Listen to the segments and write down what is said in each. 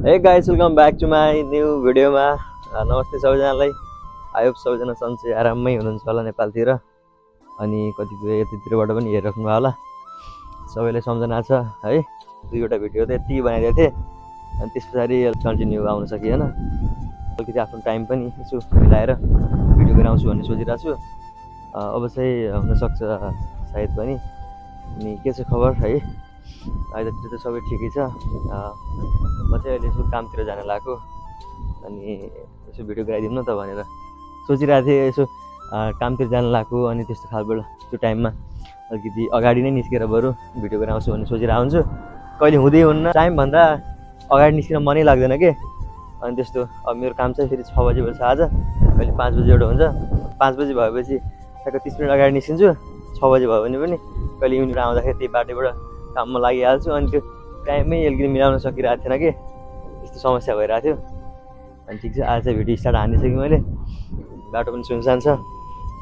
Hey guys, welcome back to my new video मा नमस्ते सबैजनालाई। आई होप सबैजना सन्चै आराममै हुनुहुन्छ होला नेपालतिर अनि कतिपय यतितिरबाट पनि हेरिराख्नु भयो होला। सबैलाई सम्झना छ है। दुईवटा भिडियो त यति बनाइदिएको थिएँ अनि त्यसपछि कन्टिन्यू आउन सकिएन। अलिकति आफ्नो टाइम पनि यसो मिलाएर भिडियो बनाउँछु भन्ने सोचिरहेको छु। अब चाहिँ हुनसक्छ सायद पनि। अनि के छ खबर है? आजतिर त सबै ठिकै छ। म चाहिँ अहिले यसो कामतिर जान लागेको अनि यसो भिडियो गराइदिउँ न त भनेर सोचिरहेको थिएँ। यसो कामतिर जान लागेको अनि त्यस्तो खालको त्यो टाइममा अलिकति अगाडि नै निस्केर बरु भिडियो बनाउँछु भन्ने सोचिरहेको हुन्छु। कहिले हुँदै हुन्न, टाइमभन्दा अगाडि निस्किन मनै लाग्दैन के। अनि त्यस्तो अब मेरो काम चाहिँ फेरि 6 बजे छ आज, कहिले 5 बजे एउटा हुन्छ। 5 बजे भएपछि ठ्याक्क 30 मिनट अगाडि निस्किन्छु। 6 बजे भयो भने पनि कहिले युनिट आउँदाखेरि त्यही बाटोबाट काममा लागिहाल्छु अनि त्यो टाइममै अलिकति मिलाउन सकिरहेको थिएन कि, त्यस्तो समस्या भइरहेको थियो। अनि ठिक छ, आज चाहिँ भिडियो स्टार्ट हानिदिइसकेँ मैले। बाटो पनि सुनसान छ,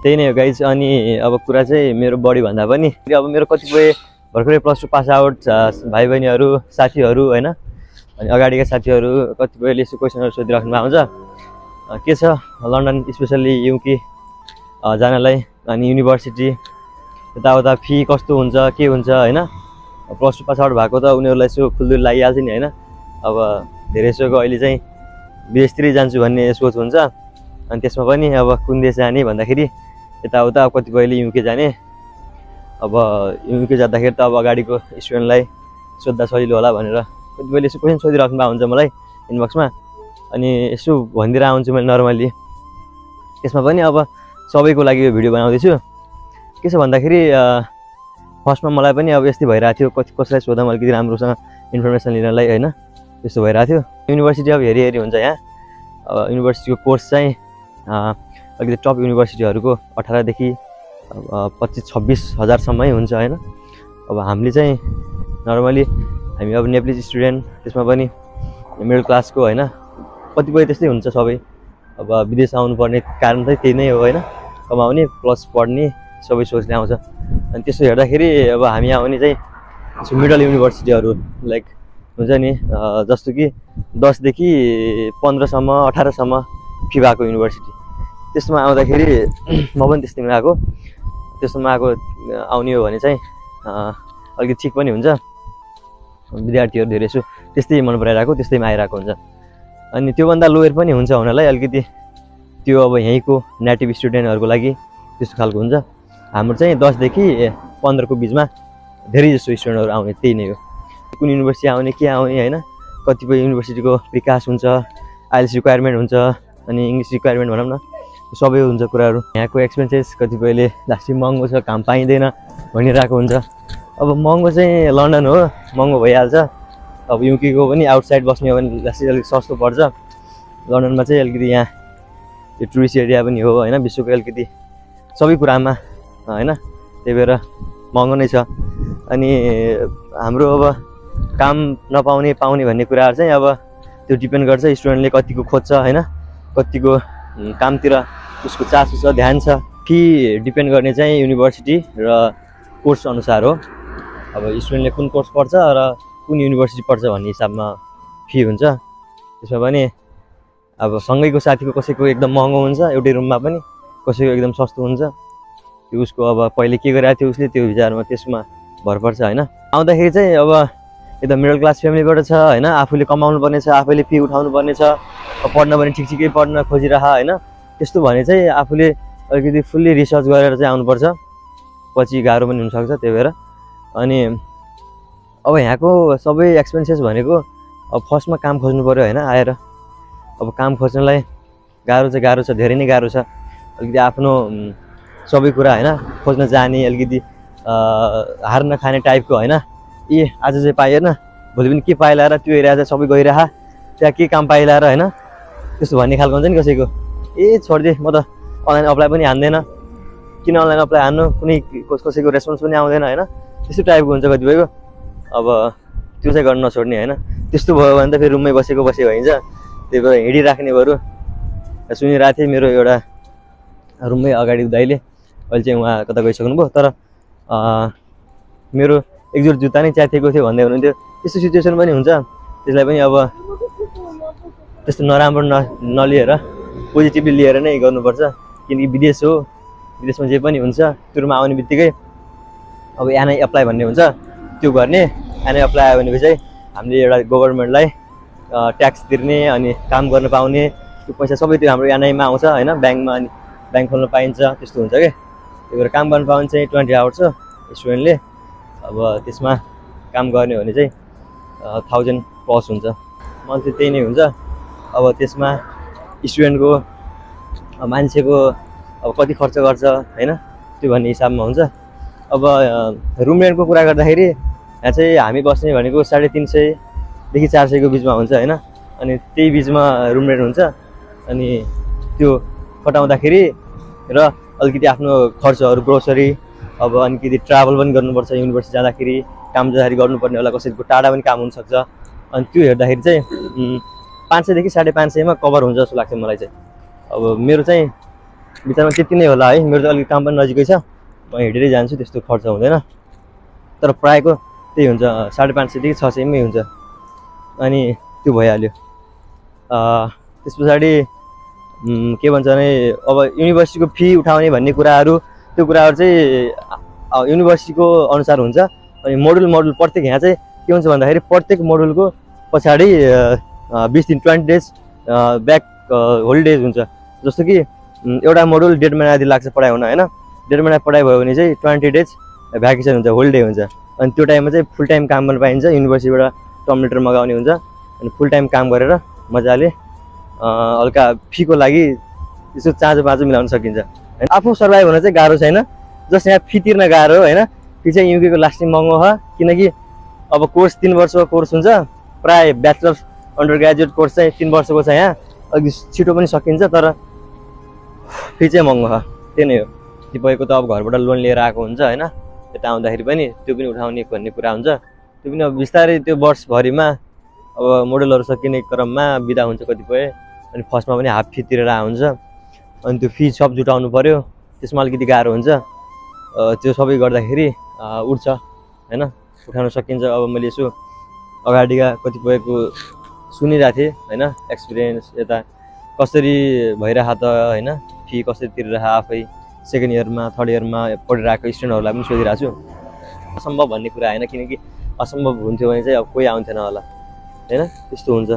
त्यही नै हो गाइज। अनि अब कुरा चाहिँ मेरो बढीभन्दा पनि अब मेरो कतिपय भर्खरै +2 पास आउट भाइ बहिनीहरू साथीहरू होइन, अनि अगाडिका साथीहरू कतिपयले यस्तो क्वेसनहरू सोधिराख्नु भएको हुन्छ। के छ लन्डन स्पेसल्ली युके जानलाई, अनि युनिभर्सिटी यताउता फी कस्तो हुन्छ के हुन्छ होइन। +2 पास आउट भएको त उनीहरूलाई यसो खुल्दुल लागिहाल्छ नि होइन। अब धेरै जसोको अहिले चाहिँ विदेशतिरै जान्छु भन्ने सोच हुन्छ। अनि त्यसमा पनि अब कुन देश जाने भन्दाखेरि यताउता कतिपयले युके जाने। अब युके जाँदाखेरि त अब अगाडिको स्टुडेन्टलाई सोद्धा सजिलो होला भनेर कतिपयले यसो क्वेसन सोधिराख्नु भएको हुन्छ मलाई इनबक्समा। अनि यसो भनिदिएर आउँछु मैले नर्मली। त्यसमा पनि अब सबैको लागि यो भिडियो बनाउँदैछु। के छ भन्दाखेरि फर्स्टमा मलाई पनि अब यस्तै भइरहेको थियो, कसैलाई सोधौँ अलिकति राम्रोसँग इन्फर्मेसन लिनलाई होइन, त्यस्तो भइरहेको थियो। युनिभर्सिटी अब हेरी हुन्छ यहाँ। अब युनिभर्सिटीको कोर्स चाहिँ अलिकति टप युनिभर्सिटीहरूको 18 देखि 25-26 हजारसम्मै हुन्छ होइन। अब हामीले चाहिँ नर्मली हामी अब नेपाली स्टुडेन्ट, त्यसमा पनि मिडल क्लासको होइन, कतिपय त्यस्तै हुन्छ सबै। अब विदेश आउनुपर्ने कारण चाहिँ त्यही नै हो होइन, कमाउने प्लस पढ्ने सबै सोचले आउँछ। अनि त्यस्तो हेर्दाखेरि अब हामी आउने चाहिँ मिडल युनिभर्सिटीहरू लाइक हुन्छ नि, जस्तो कि 10 देखि 15सम्म 18सम्म फी भएको युनिभर्सिटी, त्यसमा आउँदाखेरि म पनि त्यस्तैमा आएको। त्यस्तोमा आउने हो भने चाहिँ अलिकति ठिक पनि हुन्छ। विद्यार्थीहरू धेरै सो त्यस्तै मन पराइरहेको, त्यस्तैमा आइरहेको हुन्छ। अनि त्योभन्दा लोयर पनि हुन्छ हुनलाई अलिकति, त्यो अब यहीँको नेटिभ स्टुडेन्टहरूको लागि त्यस्तो खालको हुन्छ। हाम्रो चाहिँ 10 देखि 15 को बिचमा धेरै जस्तो स्टुडेन्टहरू आउने, त्यही नै हो। कुन युनिभर्सिटी आउने के आउने होइन, कतिपय युनिभर्सिटीको विकास हुन्छ, आइएलटिएस रिक्वायरमेन्ट हुन्छ, अनि इङ्ग्लिस रिक्वायरमेन्ट भनौँ न, सबै हुन्छ कुराहरू। यहाँको एक्सपेन्सेस कतिपयले लास्टै महँगो छ, काम पाइँदैन भनिरहेको हुन्छ। अब महँगो चाहिँ लन्डन हो, महँगो भइहाल्छ। अब युकेको पनि आउटसाइड बस्ने हो भने लास्टै अलिक सस्तो पर्छ। लन्डनमा चाहिँ अलिकति यहाँ यो टुरिस्ट एरिया पनि हो होइन, विश्वको अलिकति सबै कुरामा होइन, त्यही भएर महँगो नै छ। अनि हाम्रो अब काम नपाउने पाउने भन्ने कुराहरू चाहिँ अब त्यो डिपेन्ड गर्छ स्टुडेन्टले कतिको खोज्छ होइन, कतिको कामतिर उसको चासो छ, ध्यान छ। फी डिपेन्ड गर्ने चाहिँ युनिभर्सिटी र कोर्स अनुसार हो। अब स्टुडेन्टले कुन कोर्स पढ्छ र कुन युनिभर्सिटी पढ्छ भन्ने हिसाबमा फी हुन्छ। त्यसमा पनि अब सँगैको साथीको कसैको एकदम महँगो हुन्छ एउटै रुममा पनि, कसैको एकदम सस्तो हुन्छ। त्यो उसको अब पहिले के गरिरहेको थियो उसले त्यो विचारमा त्यसमा भर पर्छ होइन। आउँदाखेरि चाहिँ अब एकदम मिडल क्लास फ्यामिलीबाट छ होइन, आफूले कमाउनु पर्ने छ, आफैले फी उठाउनु पर्ने छ, पढ्न पनि ठिकै पढ्न खोजिरह होइन। त्यस्तो भने चाहिँ आफूले अलिकति फुल्ली रिसर्च गरेर चाहिँ आउनुपर्छ, पछि गाह्रो पनि हुनसक्छ। त्यही भएर अनि अब यहाँको सबै एक्सपेन्सेस भनेको अब फर्स्टमा काम खोज्नु पऱ्यो होइन। आएर अब काम खोज्नलाई गाह्रो छ, धेरै नै गाह्रो छ। अलिकति आफ्नो सबै कुरा होइन खोज्न जाने, अलिकति हार नखाने टाइपको होइन। आज चाहिँ पाइएन भोलि पनि के पाइला र त्यो एरिया चाहिँ सबै गइरह, त्यहाँ के काम पाइला र होइन, त्यस्तो भन्ने खालको हुन्छ नि कसैको। छोडिदिए, म त अनलाइन अप्लाई पनि हान्दैन, किन अनलाइन अप्लाई हान्नु, कुनै कसैको रेस्पोन्स पनि आउँदैन होइन, त्यस्तो टाइपको हुन्छ कतिपयको। अब त्यो चाहिँ गर्न नछोड्ने होइन। त्यस्तो भयो भने त फेरि रुममै बसेको भइन्छ। त्यही भएर हिँडिराख्ने बरु। सुनिरहेको थिएँ मेरो एउटा रुममै अगाडि दाइले, अहिले चाहिँ उहाँ कता गइसक्नु भयो, तर मेरो एक जोड जुत्ता नै च्यातिएको थियो भन्दै हुनुहुन्थ्यो। त्यस्तो सिचुएसन पनि हुन्छ, त्यसलाई पनि अब त्यस्तो नराम्रो नलिएर पोजिटिभली लिएर नै गर्नुपर्छ। किनकि विदेश हो, विदेशमा जे पनि हुन्छ सुरुमा आउने बित्तिकै अब एनआई एप्लाई भन्ने हुन्छ, त्यो गर्ने। एनआई एप्लाई आयो भनेपछि चाहिँ हामीले एउटा गभर्मेन्टलाई ट्याक्स तिर्ने अनि काम गर्न पाउने त्यो पैसा सबै त्यो हाम्रो एनआईमा आउँछ होइन, ब्याङ्कमा अनि ब्याङ्क खोल्न पाइन्छ, त्यस्तो हुन्छ क्या। त्यही भएर काम गर्न पाउने चाहिँ 20 आवर्स छ स्टुडेन्टले। अब त्यसमा काम गर्ने भने चाहिँ 1000 प्लस हुन्छ, मन्थली त्यही नै हुन्छ। अब त्यसमा स्टुडेन्टको मान्छेको अब कति खर्च गर्छ होइन, त्यो भन्ने हिसाबमा हुन्छ। अब रुम रेन्टको कुरा गर्दाखेरि यहाँ चाहिँ हामी बस्ने भनेको 350 देखि 400 को बिचमा हुन्छ होइन। अनि त्यही बिचमा रुम रेन्ट हुन्छ। अनि त्यो कटाउँदाखेरि र अलिकति आफ्नो खर्चहरू ग्रोसरी, अब अलिकति ट्राभल पनि गर्नुपर्छ, युनिभर्सिटी जाँदाखेरि काम जाँदाखेरि गर्नुपर्ने होला, कसैको टाढा पनि काम हुनसक्छ। अनि त्यो हेर्दाखेरि चाहिँ 500 देखि 550 मा कभर हुन्छ जस्तो लाग्छ मलाई चाहिँ। अब मेरो चाहिँ विचारमा त्यति नै होला है, मेरो त अलिक काम पनि नजिकै छ, म हिँडेरै जान्छु, त्यस्तो खर्च हुँदैन। तर प्रायको त्यही हुन्छ 550 देखि 600 मै हुन्छ। अनि त्यो भइहाल्यो। त्यस पछाडि के भन्छ भने अब युनिभर्सिटीको फी उठाउने भन्ने कुराहरू, त्यो कुराहरू चाहिँ युनिभर्सिटीको अनुसार हुन्छ। अनि मोडुल प्रत्येक यहाँ चाहिँ के हुन्छ भन्दाखेरि प्रत्येक मोडुलको पछाडि 20 दिन 20 डेज ब्याक होलिडेज हुन्छ। जस्तो कि एउटा मोडुल 1.5 महिना जति लाग्छ पढाइ हुन होइन, 1.5 महिना पढाइ भयो भने चाहिँ 20 डेज भ्याकेसन हुन्छ, होलिडे हुन्छ। अनि त्यो टाइममा चाहिँ फुल टाइम काम गर्न पाइन्छ, युनिभर्सिटीबाट टर्म लेटर मगाउने हुन्छ। अनि फुल टाइम काम गरेर मजाले हल्का फीको लागि यसो चाँजो बाँचो मिलाउन सकिन्छ। आफू सर्भाइभ हुन चाहिँ गाह्रो छैन, जस्ट यहाँ फी तिर्न गाह्रो होइन। फी चाहिँ युकेको लास्टिङ महँगो छ, किनकि अब कोर्स 3 वर्षको कोर्स हुन्छ, प्राय ब्याचलर अन्डर ग्रेजुएट कोर्स चाहिँ 3 वर्षको छ। यहाँ अघि छिटो पनि सकिन्छ, तर फी चाहिँ महँगो छ, त्यही नै हो। tipaiको त अब घरबाट लोन लिएर आएको हुन्छ हैन, यता आउँदाखेरि पनि त्यो पनि उठाउने भन्ने कुरा हुन्छ। त्यो पनि अब बिस्तारै त्यो वर्षभरिमा अब मोडलहरु सकिने क्रममा बिदा हुन्छ कतिपय, अनि फर्स्टमा पनि हाफ फी तिरेर हुन्छ, अनि त्यो फी सब जुटाउनु पर्यो, त्यसमा अलिकति गाह्रो हुन्छ। त्यो सबै गर्दाखेरि उठ्छ हैन, उठाउन सकिन्छ। अब मैले यसो अगाडिका कतिपयको सुनिरहेको थिएँ हैन, एक्सपिरियन्स यता कसरी भइरहेको त हैन, फी कसरी तिरिरहेको आफै सेकेन्ड इयरमा थर्ड इयरमा पढिरहेको स्टुडेन्टहरुलाई पनि सोधिरहेको छु। असम्भव भन्ने कुरा हैन, किनकि असम्भव हुन्थ्यो भने चाहिँ अब कोही आउँथेन होला हैन, त्यस्तो हुन्छ।